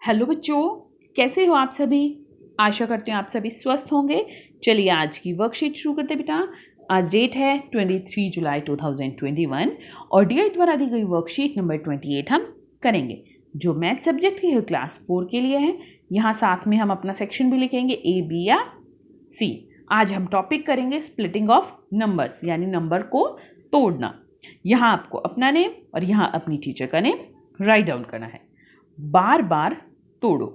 Hello बच्चों, कैसे हो आप सभी। आशा करते हैं आप सभी स्वस्थ होंगे। चलिए आज की वर्कशीट शुरू करते हैं बेटा। आज डेट है 23 जुलाई 2021 और डीआई द्वारा दी गई वर्कशीट नंबर 28 हम करेंगे, जो मैथ सब्जेक्ट की है क्लास 4 के लिए है। यहाँ साथ में हम अपना सेक्शन भी लिखेंगे ए, बी या सी। आज हम टॉपिक करेंगे स्प्लिटिंग ऑफ नंबर्स, यानी नंबर को तोड़ना। यहाँ आपको अपना नेम और यहाँ अपनी टीचर का नेम राइट डाउन करना है। बार बार तोड़ो।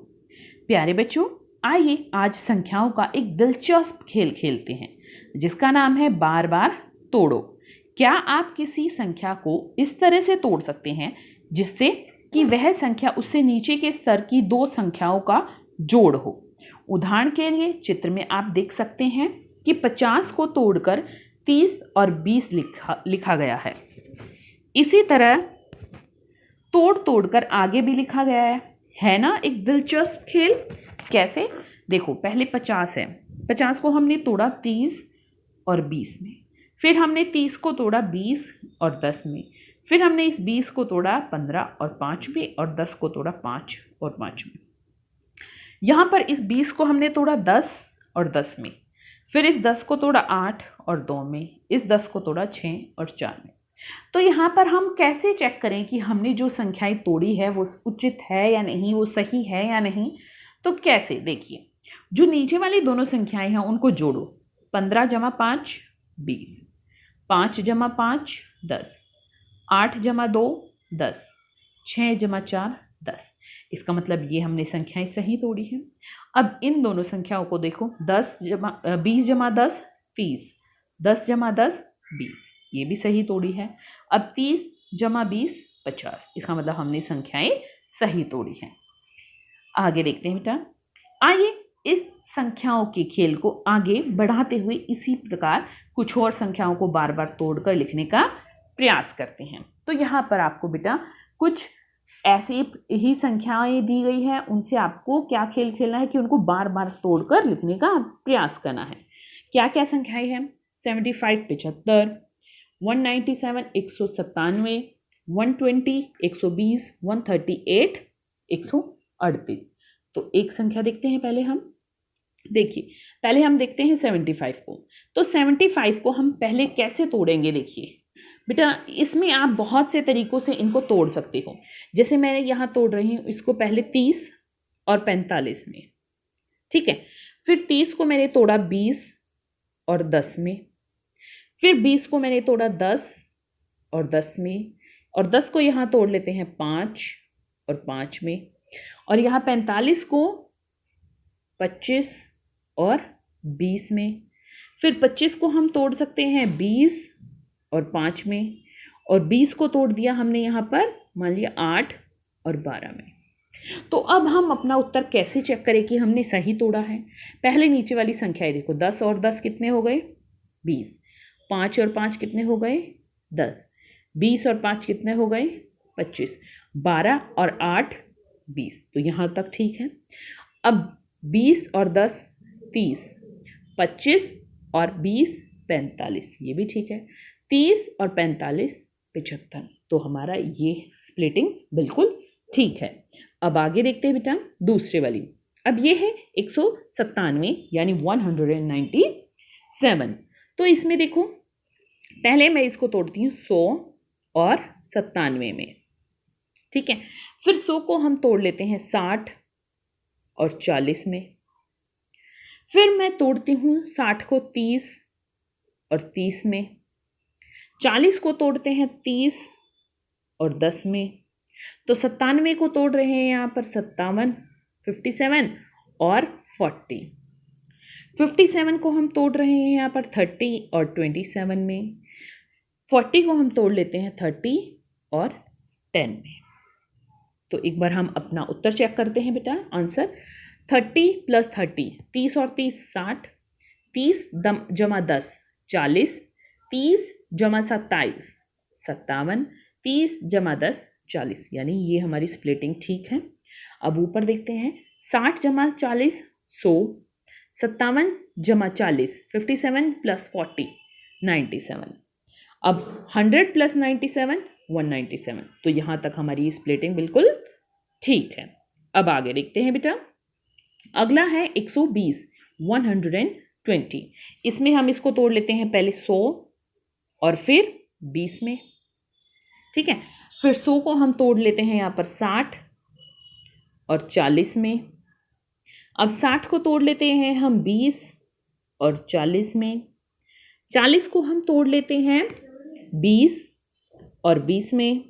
प्यारे बच्चों, आइए आज संख्याओं का एक दिलचस्प खेल खेलते हैं जिसका नाम है बार बार तोड़ो। क्या आप किसी संख्या को इस तरह से तोड़ सकते हैं जिससे कि वह संख्या उससे नीचे के स्तर की दो संख्याओं का जोड़ हो। उदाहरण के लिए चित्र में आप देख सकते हैं कि 50 को तोड़कर 30 और 20 लिखा गया है। इसी तरह तोड़ तोड़कर आगे भी लिखा गया है ना। एक दिलचस्प खेल। कैसे, देखो पहले 50 है, 50 को हमने तोड़ा 30 और 20 में, फिर हमने 30 को तोड़ा 20 और 10 में, फिर हमने इस 20 को तोड़ा 15 और 5 में और 10 को तोड़ा 5 और 5 में। यहाँ पर इस 20 को हमने तोड़ा 10 और 10 में, फिर इस 10 को तोड़ा 8 और 2 में, इस 10 को तोड़ा 6 और 4 में। तो यहाँ पर हम कैसे चेक करें कि हमने जो संख्याएं तोड़ी है वो उचित है या नहीं, वो सही है या नहीं। तो कैसे, देखिए जो नीचे वाली दोनों संख्याएं हैं उनको जोड़ो। 15 जमा 5 20, 5 जमा 5 10, 8 जमा 2 10, 6 जमा 4 10। इसका मतलब ये हमने संख्याएं सही तोड़ी हैं। अब इन दोनों संख्याओं को देखो, 20 जमा 10 30, 10 जमा 10 20, ये भी सही तोड़ी है। अब 30 जमा 20 50, इसका मतलब हमने संख्याएं सही तोड़ी हैं। आगे देखते हैं बेटा। आइए इस संख्याओं के खेल को आगे बढ़ाते हुए इसी प्रकार कुछ और संख्याओं को बार बार तोड़कर लिखने का प्रयास करते हैं। तो यहाँ पर आपको बेटा कुछ ऐसी ही संख्याएं दी गई है, उनसे आपको क्या खेल खेलना है कि उनको बार बार तोड़कर लिखने का प्रयास करना है। क्या क्या संख्याएं हैं? 75 75, 197 197, 120 120, 138 138। तो एक संख्या देखते हैं पहले हम। देखिए पहले हम देखते हैं 75 को। तो 75 को हम पहले कैसे तोड़ेंगे, देखिए बेटा इसमें आप बहुत से तरीकों से इनको तोड़ सकते हो। जैसे मैंने यहाँ तोड़ रही हूँ इसको पहले 30 और 45 में, ठीक है। फिर 30 को मैंने तोड़ा 20 और 10 में, फिर 20 को मैंने तोड़ा 10 और 10 में, और 10 को यहाँ तोड़ लेते हैं 5 और 5 में, और यहाँ 45 को 25 और 20 में, फिर 25 को हम तोड़ सकते हैं 20 और 5 में, और 20 को तोड़ दिया हमने यहाँ पर मान लिया 8 और 12 में। तो अब हम अपना उत्तर कैसे चेक करें कि हमने सही तोड़ा है। पहले नीचे वाली संख्याएं देखो, 10 और 10 कितने हो गए 20, 5 और 5 कितने हो गए 10, 20 और 5 कितने हो गए 25, 12 और 8 20। तो यहाँ तक ठीक है। अब 20 और 10 30, 25 और 20 45, ये भी ठीक है। 30 और 45 75। तो हमारा ये स्प्लिटिंग बिल्कुल ठीक है। अब आगे देखते हैं बेटा दूसरे वाली। अब ये है 197 यानी 197। तो इसमें देखो पहले मैं इसको तोड़ती हूँ 100 और 97 में, ठीक है। फिर 100 को हम तोड़ लेते हैं 60 और 40 में, फिर मैं तोड़ती हूँ 60 को 30 और 30 में, 40 को तोड़ते हैं 30 और 10 में, तो 97 को तोड़ रहे हैं यहाँ पर 57 57 और 40। 57 को हम तोड़ रहे हैं यहाँ पर 30 और 27 में, 40 को हम तोड़ लेते हैं 30 और 10 में। तो एक बार हम अपना उत्तर चेक करते हैं बेटा। आंसर 30 प्लस 30, 30 और 30 60, 30 जमा 10 40, 30 जमा 27 57, 30 जमा 10 40, यानी ये हमारी स्प्लिटिंग ठीक है। अब ऊपर देखते हैं 60 जमा 40 100, 57 जमा 40 57 प्लस 40 97। अब 100 प्लस 97 197। तो यहाँ तक हमारी स्प्लिटिंग बिल्कुल ठीक है। अब आगे देखते हैं बेटा, अगला है 120, 120। इसमें हम इसको तोड़ लेते हैं पहले 100 और फिर 20 में, ठीक है। फिर 100 को हम तोड़ लेते हैं यहाँ पर 60 और 40 में। अब 60 को तोड़ लेते हैं हम 20 और 40 में। 40 को हम तोड़ लेते हैं 20 और 20 में।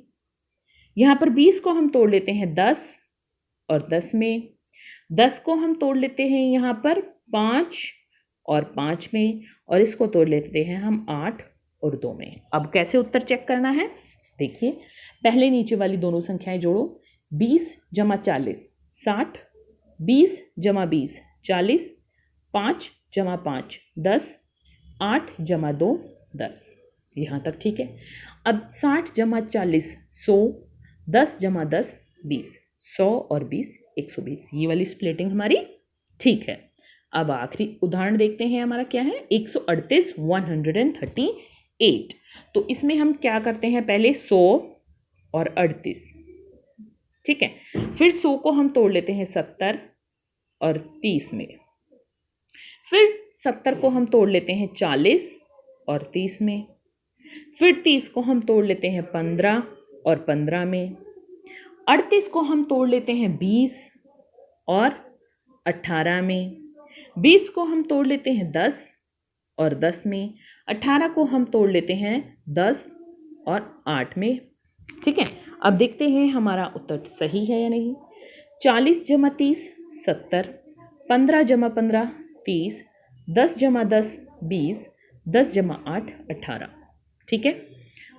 यहाँ पर 20 को हम तोड़ लेते हैं 10 और 10 में। 10 को हम तोड़ लेते हैं यहाँ पर 5 और 5 में, और इसको तोड़ लेते हैं हम 8 और 2 में। अब कैसे उत्तर चेक करना है, देखिए पहले नीचे वाली दोनों संख्याएं जोड़ो। 20 जमा 40 60, 20 जमा 20 40, 5 जमा 5 10, 8 जमा 2 10। यहाँ तक ठीक है। अब 60 जमा 40 100, 10 जमा 10 20, 100 और 20 120। ये वाली स्प्लिटिंग हमारी ठीक है। अब आखिरी उदाहरण देखते हैं, हमारा क्या है 138, 138। तो इसमें हम क्या करते हैं, पहले 100 और 38, ठीक है। फिर 100 को हम तोड़ लेते हैं 70 और 30 में। फिर 70 को हम तोड़ लेते हैं 40 और 30 में। फिर 30 को हम तोड़ लेते हैं 15 और 15 में। 38 को हम तोड़ लेते हैं 20 और 18 में। 20 को हम तोड़ लेते हैं 10 और 10 में। 18 को हम तोड़ लेते हैं 10 और 8 में, ठीक है। अब देखते हैं हमारा उत्तर सही है या नहीं। 40 जमा 30 70, 15 जमा 15 30, 10 जमा 10 20, 10 जमा 8 18, ठीक है।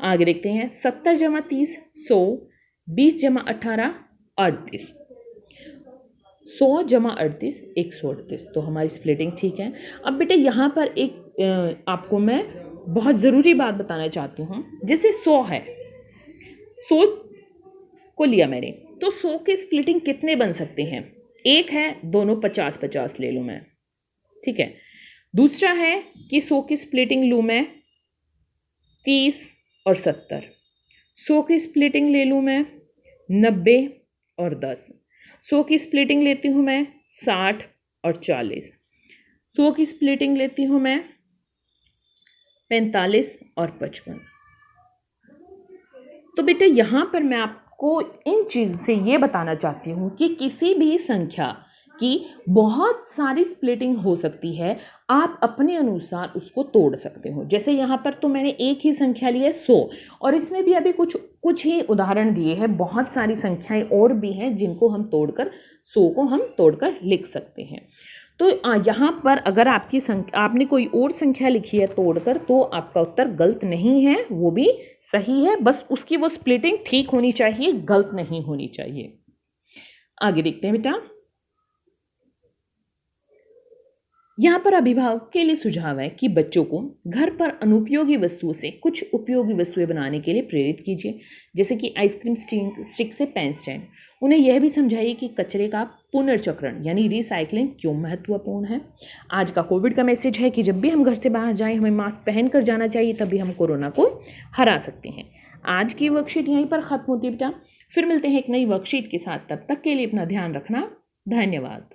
आगे देखते हैं 70 जमा 30 100, 20 जमा 18 38, 100 जमा 38 138। तो हमारी स्प्लिटिंग ठीक है। अब बेटे यहाँ पर एक आपको मैं बहुत ज़रूरी बात बताना चाहती हूँ। जैसे 100 है, 100 को लिया मैंने, तो 100 के स्प्लिटिंग कितने बन सकते हैं। एक है दोनों 50-50 ले लूँ मैं, ठीक है। दूसरा है कि 100 की स्प्लिटिंग लूँ मैं 30 और 70। 100 की स्प्लिटिंग ले लूँ मैं 90 और 10। 100 की स्प्लिटिंग लेती हूँ मैं 60 और 40। 100 की स्प्लिटिंग लेती हूँ मैं 45 और 55। तो बेटे यहाँ पर मैं आपको इन चीज़ से ये बताना चाहती हूँ कि किसी भी संख्या की बहुत सारी स्प्लिटिंग हो सकती है, आप अपने अनुसार उसको तोड़ सकते हो। जैसे यहाँ पर तो मैंने एक ही संख्या ली है 100, और इसमें भी अभी कुछ ही उदाहरण दिए हैं। बहुत सारी संख्याएं और भी हैं जिनको हम तोड़कर 100 को हम तोड़कर लिख सकते हैं। तो यहाँ पर अगर आपने कोई और संख्या लिखी है तोड़कर, तो आपका उत्तर गलत नहीं है, वो भी सही है। बस उसकी वो स्प्लिटिंग ठीक होनी चाहिए, गलत नहीं होनी चाहिए। आगे देखते हैं बेटा, यहाँ पर अभिभावक के लिए सुझाव है कि बच्चों को घर पर अनुपयोगी वस्तुओं से कुछ उपयोगी वस्तुएं बनाने के लिए प्रेरित कीजिए, जैसे कि आइसक्रीम स्टिक से पेन स्टैंड। उन्हें यह भी समझाइए कि कचरे का पुनर्चक्रण यानी रिसाइकलिंग क्यों महत्वपूर्ण है। आज का कोविड का मैसेज है कि जब भी हम घर से बाहर जाएं, हमें मास्क पहन कर जाना चाहिए, तभी हम कोरोना को हरा सकते हैं। आज की वर्कशीट यहीं पर ख़त्म होती है बेटा। फिर मिलते हैं एक नई वर्कशीट के साथ, तब तक के लिए अपना ध्यान रखना। धन्यवाद।